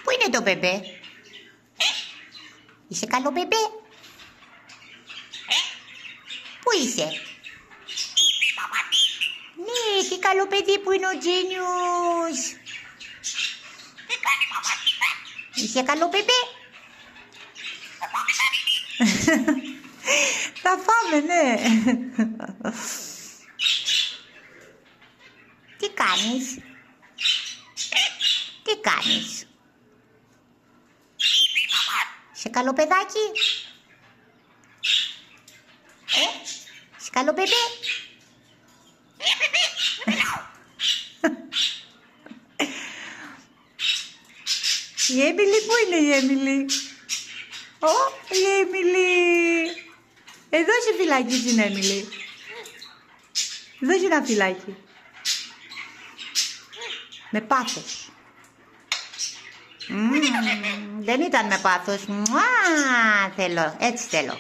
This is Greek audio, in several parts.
Πού είναι το μπεμπέ? Είσαι καλό μπεμπέ? Πού είσαι? Ναι, τι καλό παιδί που είναι ο Τζένιος. Είσαι καλό μπεμπέ? Θα φάμε, ναι. Τι κάνεις? Τι κάνεις? Είσαι καλό παιδάκι? Είσαι καλό μπεμπέ? Η Έμιλι, πού είναι η Έμιλι? Η Έμιλι. Δώσε φυλάκι στην Έμιλι. Δώσε ένα φυλάκι. Με πάθος. Δεν ήταν με πάθος. Θέλω, έτσι θέλω.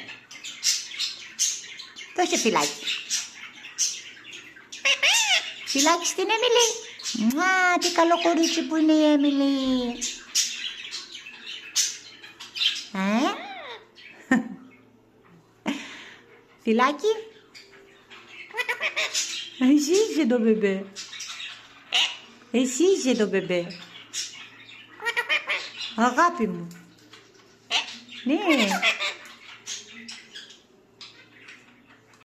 Δώσε φυλάκι. Φυλάκι στην Έμιλι. Τι καλό κορίτσι που είναι η Έμιλι. Φυλάκι. Εσύ είσαι το μπεμπέ. Εσύ είσαι το μπεμπέ. Αγάπη μου. Ναι.